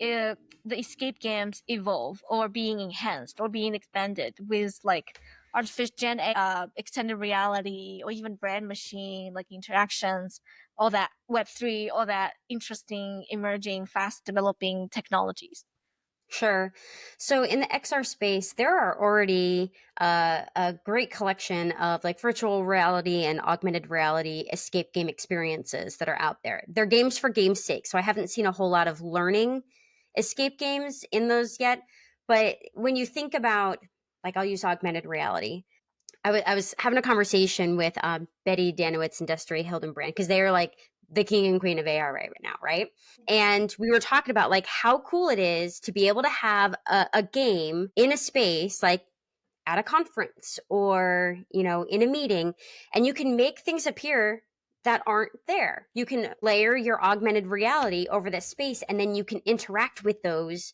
[SPEAKER 2] the escape games evolve or being enhanced or being expanded with like artificial gen AI, extended reality, or even brand machine like interactions, all that Web3, all that interesting, emerging, fast developing technologies?
[SPEAKER 1] Sure. So in the XR space, there are already a great collection of like virtual reality and augmented reality escape game experiences that are out there. They're games for game's sake. So I haven't seen a whole lot of learning escape games in those yet. But when you think about, like, I'll use augmented reality. I was having a conversation with Betty Danowitz and Desiree Hildenbrand, because they are like the king and queen of AR right now, right? And we were talking about like how cool it is to be able to have a game in a space, like at a conference or, in a meeting, and you can make things appear that aren't there. You can layer your augmented reality over this space, and then you can interact with those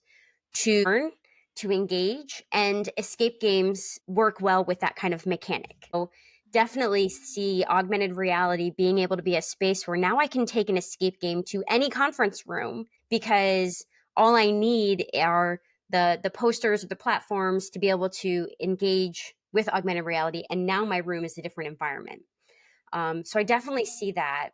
[SPEAKER 1] to learn, to engage, and escape games work well with that kind of mechanic. So definitely see augmented reality being able to be a space where now I can take an escape game to any conference room, because all I need are the posters or the platforms to be able to engage with augmented reality, and now my room is a different environment. So I definitely see that.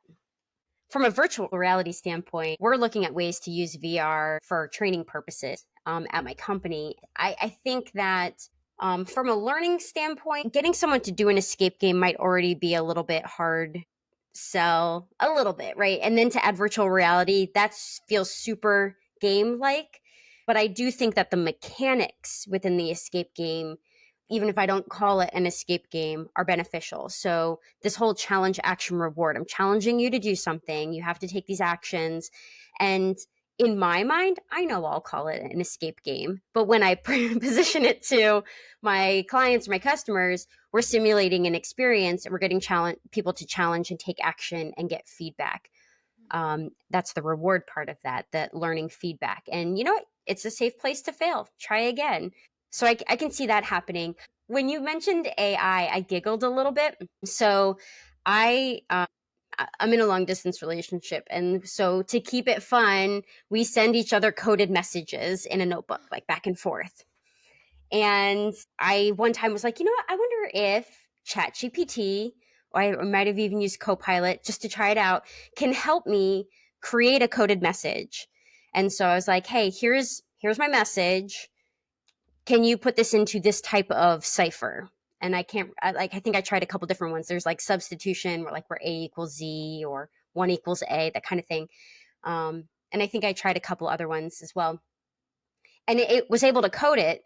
[SPEAKER 1] From a virtual reality standpoint, we're looking at ways to use VR for training purposes at my company. I think that from a learning standpoint, getting someone to do an escape game might already be a little bit hard sell, a little bit, right? And then to add virtual reality, that feels super game like. But I do think that the mechanics within the escape game, even if I don't call it an escape game, are beneficial. So this whole challenge, action, reward, I'm challenging you to do something. You have to take these actions. And in my mind, I know I'll call it an escape game. But when I position it to my clients, my customers, we're simulating an experience, and we're getting people to challenge and take action and get feedback. That's the reward part of that learning feedback. And you know what? It's a safe place to fail. Try again. So I can see that happening. When you mentioned AI, I giggled a little bit. So I I'm in a long distance relationship, and so to keep it fun, we send each other coded messages in a notebook, like back and forth. And I one time was like, you know what? I wonder if ChatGPT, or I might have even used Copilot just to try it out, can help me create a coded message. And so I was like, hey, here's my message. Can you put this into this type of cipher? And I think I tried a couple different ones. There's like substitution, where A equals Z or one equals A, that kind of thing. And I think I tried a couple other ones as well. And it was able to code it.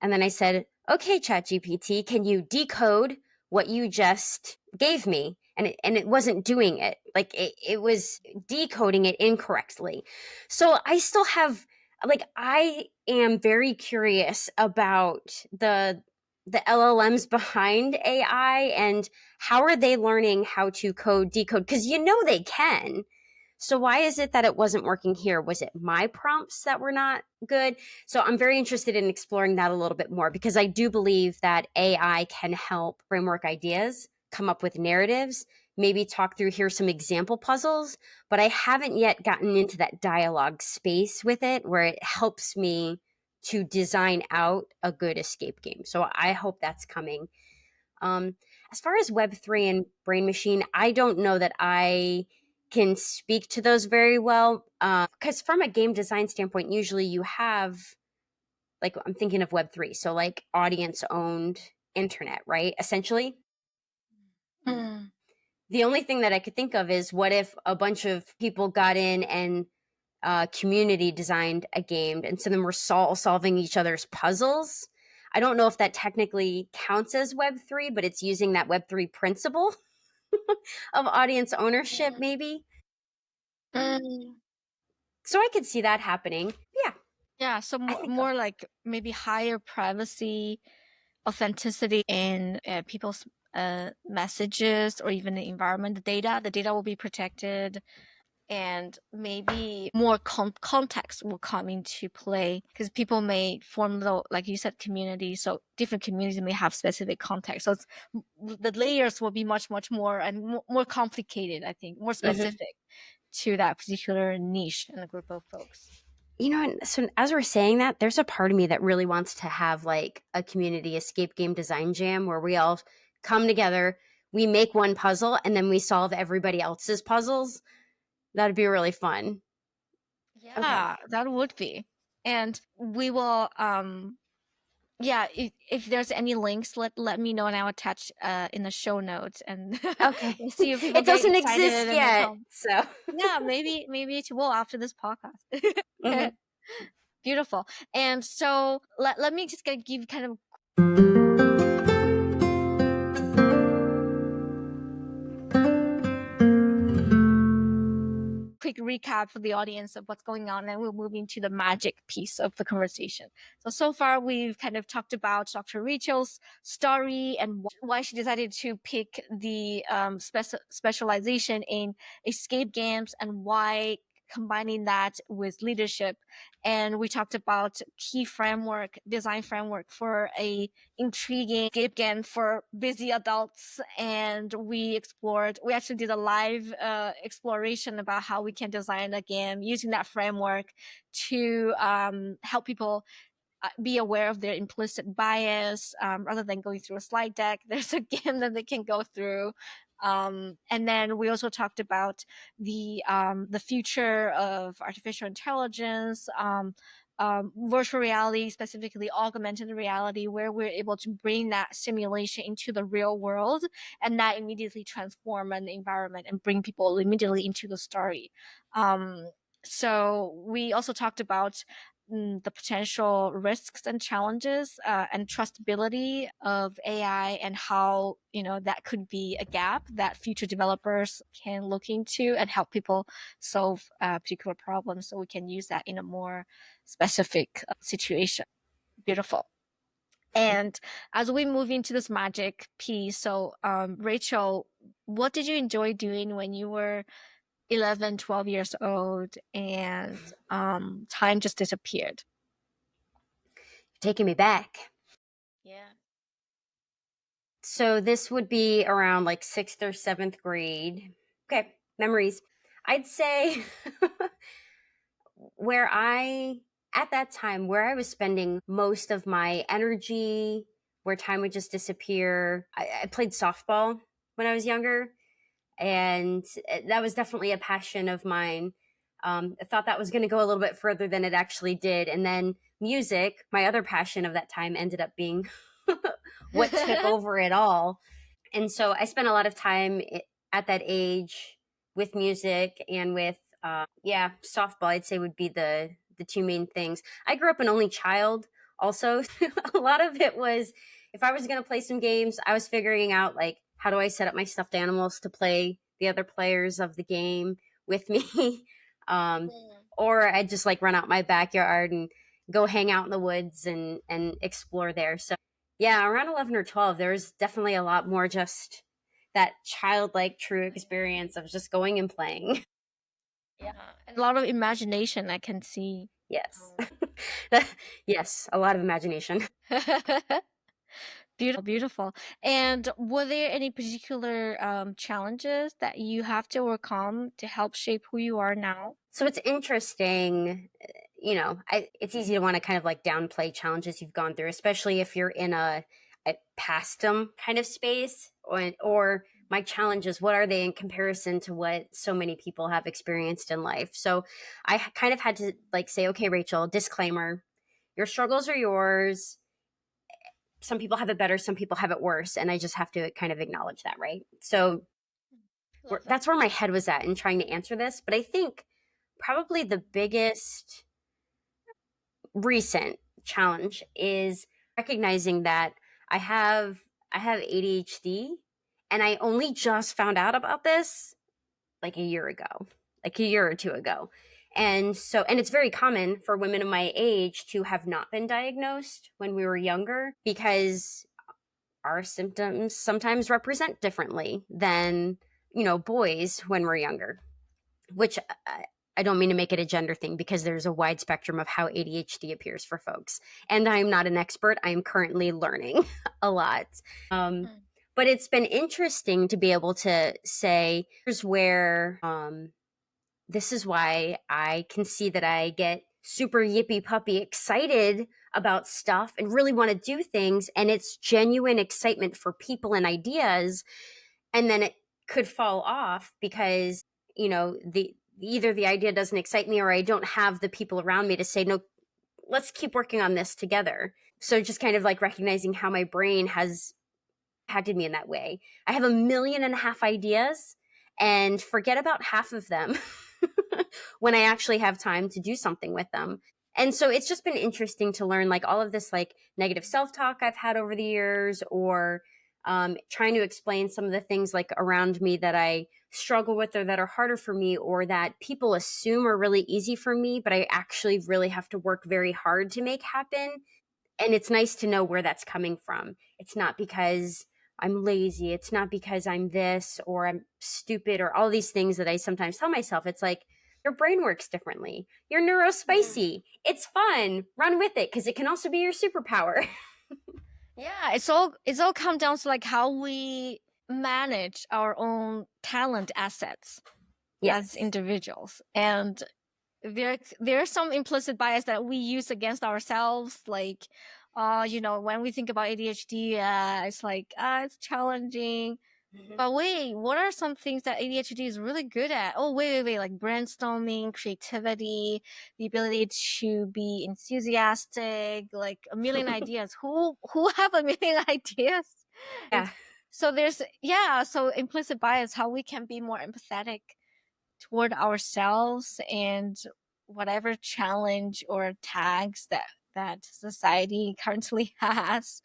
[SPEAKER 1] And then I said, okay, ChatGPT, can you decode what you just gave me? And it wasn't doing it. Like it was decoding it incorrectly. So I still have, like, I am very curious about the LLMs behind AI, and how are they learning how to decode, because they can. So why is it that it wasn't working here? Was it my prompts that were not good? So I'm very interested in exploring that a little bit more because I do believe that AI can help framework ideas, come up with narratives, maybe talk through here some example puzzles, but I haven't yet gotten into that dialogue space with it where it helps me to design out a good escape game. So I hope that's coming. Um, as far as Web3 and Brain Machine, I don't know that I can speak to those very well. Because from a game design standpoint, usually you have, like, I'm thinking of Web3, so like audience owned internet, right? Essentially.
[SPEAKER 2] Mm.
[SPEAKER 1] The only thing that I could think of is what if a bunch of people got in and community designed a game, and so then we're solving each other's puzzles. I don't know if that technically counts as Web3, but it's using that Web3 principle of audience ownership, maybe.
[SPEAKER 2] Mm.
[SPEAKER 1] So I could see that happening. Yeah,
[SPEAKER 2] Yeah, so
[SPEAKER 1] I think so.
[SPEAKER 2] more like maybe higher privacy, authenticity in people's messages or even the environment, the data. The data will be protected, and maybe more context will come into play because people may form like you said, community. So different communities may have specific context. So the layers will be much more and more complicated. I think more
[SPEAKER 1] Hmm.
[SPEAKER 2] specific to that particular niche and a group of folks.
[SPEAKER 1] So as we're saying that, there's a part of me that really wants to have like a community escape game design jam where we all come together, we make one puzzle, and then we solve everybody else's puzzles. That'd be really fun. Okay.
[SPEAKER 2] Yeah, that would be. And we will yeah, if there's any links, let me know and I'll attach in the show notes, and
[SPEAKER 1] Okay.
[SPEAKER 2] we'll see if people
[SPEAKER 1] It
[SPEAKER 2] get
[SPEAKER 1] doesn't
[SPEAKER 2] excited
[SPEAKER 1] exist
[SPEAKER 2] and they
[SPEAKER 1] yet.
[SPEAKER 2] come.
[SPEAKER 1] So,
[SPEAKER 2] Yeah, maybe it will after this podcast.
[SPEAKER 1] mhm.
[SPEAKER 2] Beautiful. And so let me just give kind of quick recap for the audience of what's going on, and we'll move into the magic piece of the conversation. So far we've kind of talked about Dr. Rachel's story and why she decided to pick the specialization in escape games and why combining that with leadership. And we talked about key framework, design framework for a intriguing escape game for busy adults. And we actually did a live exploration about how we can design a game using that framework to help people be aware of their implicit bias rather than going through a slide deck. There's a game that they can go through. And then we also talked about the future of artificial intelligence, virtual reality, specifically augmented reality, where we're able to bring that simulation into the real world, and that immediately transform an environment and bring people immediately into the story. So we also talked about the potential risks and challenges and trustability of AI, and how that could be a gap that future developers can look into and help people solve particular problems. So we can use that in a more specific situation. Beautiful. And as we move into this magic piece, so Rachel, what did you enjoy doing when you were 11, 12 years old and time just disappeared?
[SPEAKER 1] Taking me back.
[SPEAKER 2] Yeah.
[SPEAKER 1] So this would be around like sixth or seventh grade. Okay, memories. I'd say where I, at that time, where I was spending most of my energy, where time would just disappear. I played softball when I was younger, and that was definitely a passion of mine. I thought that was going to go a little bit further than it actually did. And then music, my other passion of that time, ended up being what took over it all. And so I spent a lot of time at that age with music and with yeah, softball. I'd say would be the two main things. I grew up an only child also. A lot of it was, if I was going to play some games, I was figuring out like, how do I set up my stuffed animals to play the other players of the game with me. um, or I'd just like run out my backyard and go hang out in the woods and explore there. So yeah, around 11 or 12, there was definitely a lot more just that childlike true experience of just going and playing.
[SPEAKER 2] A lot of imagination I can see.
[SPEAKER 1] Yes. Yes, a lot of imagination.
[SPEAKER 2] Beautiful, beautiful. And were there any particular challenges that you have to overcome to help shape who you are now?
[SPEAKER 1] So it's interesting, it's easy to want to kind of like downplay challenges you've gone through, especially if you're in a past them kind of space, or my challenges, what are they in comparison to what so many people have experienced in life? So I kind of had to like say, okay, Rachel, disclaimer, your struggles are yours. Some people have it better, some people have it worse, and I just have to kind of acknowledge that, right? So
[SPEAKER 2] Love that.
[SPEAKER 1] that's where my head was at in trying to answer this. But I think probably the biggest recent challenge is recognizing that I have I have ADHD, and I only just found out about this like a year ago, like a year or two ago. And it's very common for women of my age to have not been diagnosed when we were younger, because our symptoms sometimes represent differently than, boys when we're younger, which I don't mean to make it a gender thing, because there's a wide spectrum of how ADHD appears for folks. And I'm not an expert. I am currently learning a lot.
[SPEAKER 2] Mm.
[SPEAKER 1] But it's been interesting to be able to say, here's where, this is why I can see that I get super yippee puppy excited about stuff and really want to do things. And it's genuine excitement for people and ideas. And then it could fall off because, the either the idea doesn't excite me, or I don't have the people around me to say, no, let's keep working on this together. So just kind of like recognizing how my brain has impacted me in that way. I have 1.5 million ideas and forget about half of them when I actually have time to do something with them. And so it's just been interesting to learn like all of this like negative self-talk I've had over the years, or trying to explain some of the things like around me that I struggle with, or that are harder for me, or that people assume are really easy for me, but I actually really have to work very hard to make happen. And it's nice to know where that's coming from. It's not because I'm lazy. It's not because I'm this or I'm stupid or all these things that I sometimes tell myself. It's like, your brain works differently. You're neurospicy. It's fun. Run with it, because it can also be your superpower.
[SPEAKER 2] Yeah, it's all come down to like how we manage our own talent assets as
[SPEAKER 1] Yes.
[SPEAKER 2] individuals. And there's some implicit bias that we use against ourselves, like when we think about ADHD, it's like it's challenging.
[SPEAKER 1] Mhm.
[SPEAKER 2] But wait, what are some things that ADHD is really good at? Oh, wait, like brainstorming, creativity, the ability to be enthusiastic, like a million ideas. Who have a million ideas? And
[SPEAKER 1] Yeah.
[SPEAKER 2] so so implicit bias, how we can be more empathetic toward ourselves and whatever challenge or tags that society currently has,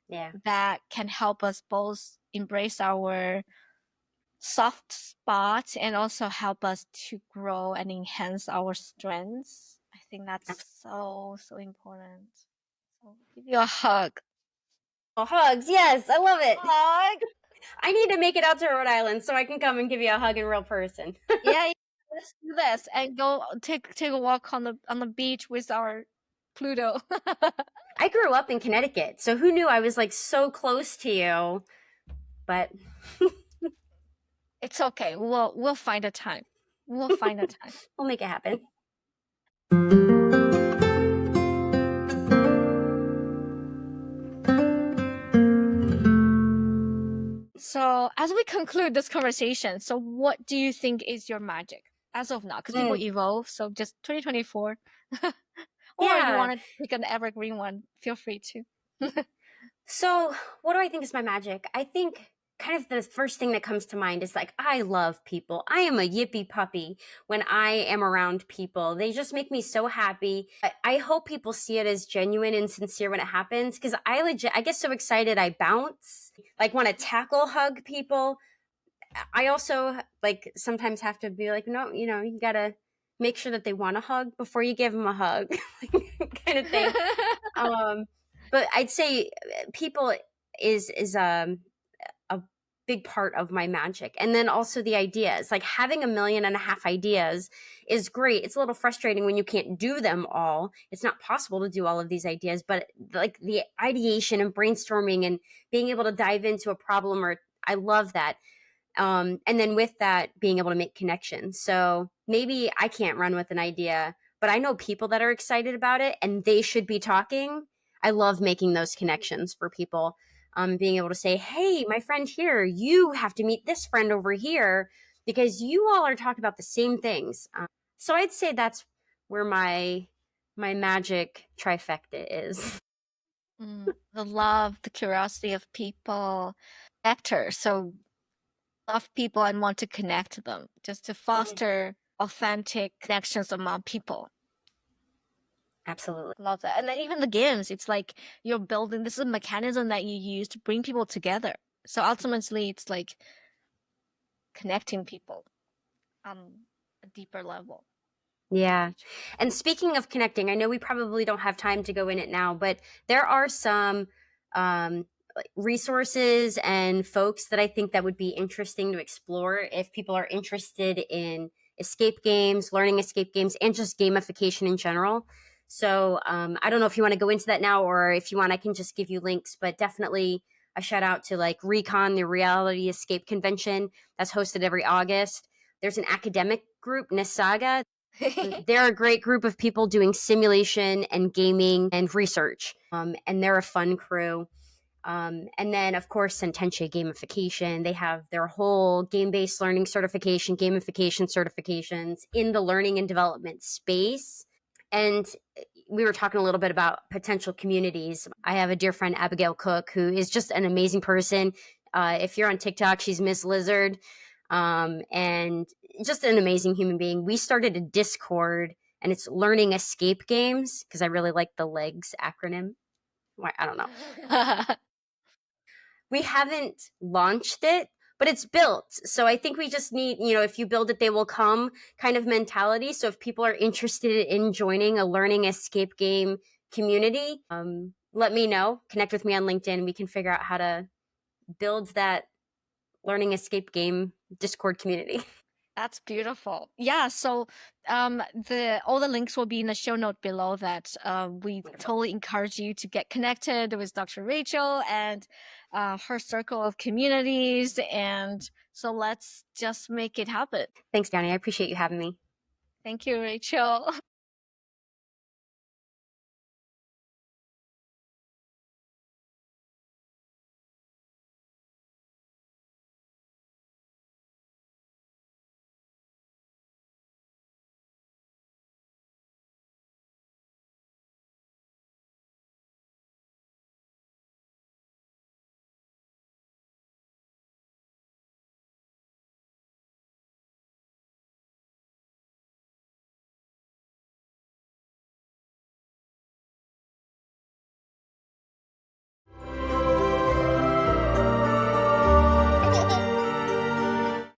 [SPEAKER 1] Yeah.
[SPEAKER 2] that can help us both embrace our soft spot and also help us to grow and enhance our strengths. I think that's so important. So give you a hug.
[SPEAKER 1] Oh, hugs. Yes. I love it.
[SPEAKER 2] Hug.
[SPEAKER 1] I need to make it out to Rhode Island so I can come and give you a hug in real person.
[SPEAKER 2] Yeah, yeah, let's do this and go take a walk on the beach with our Pluto.
[SPEAKER 1] I grew up in Connecticut, so who knew I was like so close to you? But
[SPEAKER 2] It's okay. We'll find a time. We'll find a time.
[SPEAKER 1] we'll make it happen.
[SPEAKER 2] So, as we conclude this conversation, so what do you think is your magic as of now? Because people
[SPEAKER 1] Mm,
[SPEAKER 2] evolve, so just 2024. Or you
[SPEAKER 1] yeah.
[SPEAKER 2] want to pick an evergreen one, feel free to.
[SPEAKER 1] So, what do I think is my magic? I think kind of the first thing that comes to mind is like, I love people. I am a yippee puppy when I am around people. They just make me so happy. I hope people see it as genuine and sincere when it happens, because I get so excited I bounce, like want to tackle hug people. I also like sometimes have to be like, no, you gotta make sure that they want a hug before you give them a hug, kind of thing. Um, but I'd say people is a big part of my magic. And then also the ideas, like having 1.5 million ideas is great. It's a little frustrating when you can't do them all. It's not possible to do all of these ideas, but like the ideation and brainstorming and being able to dive into a problem, or I love that. And then with that, being able to make connections. So maybe I can't run with an idea, but I know people that are excited about it and they should be talking. I love making those connections for people. Being able to say, hey, my friend here, you have to meet this friend over here because you all are talking about the same things. So I'd say that's where my magic trifecta is.
[SPEAKER 2] The love, the curiosity of people, actors. So love people and want to connect them, just to foster authentic connections among people.
[SPEAKER 1] Absolutely.
[SPEAKER 2] Love that. And then even the games, it's like you're building, this is a mechanism that you use to bring people together. So ultimately, it's like connecting people on a deeper level.
[SPEAKER 1] Yeah. And speaking of connecting, I know we probably don't have time to go in it now, but there are some resources and folks that I think that would be interesting to explore if people are interested in escape games, learning escape games, and just gamification in general. So I don't know if you want to go into that now, or if you want, I can just give you links, but definitely a shout out to like Recon, the Reality Escape Convention that's hosted every August. There's an academic group, Nisaga. They're a great group of people doing simulation and gaming and research, and they're a fun crew. And then, of course, Sententia Gamification. They have their whole game-based learning certification, gamification certifications in the learning and development space. And we were talking a little bit about potential communities. I have a dear friend, Abigail Cook, who is just an amazing person. If you're on TikTok, she's Miss Lizard, and just an amazing human being. We started a Discord, and it's Learning Escape Games because I really like the LEGS acronym. Why, I don't know. We haven't launched it, but it's built. So I think we just need, if you build it, they will come kind of mentality. So if people are interested in joining a learning escape game community, let me know. Connect with me on LinkedIn. We can figure out how to build that learning escape game Discord community.
[SPEAKER 2] That's beautiful. Yeah, so all the links will be in the show note below that. We
[SPEAKER 1] Wonderful.
[SPEAKER 2] totally encourage you to get connected with Dr. Rachel and her circle of communities. And so let's just make it happen.
[SPEAKER 1] Thanks, Danny. I appreciate you having me.
[SPEAKER 2] Thank you, Rachel.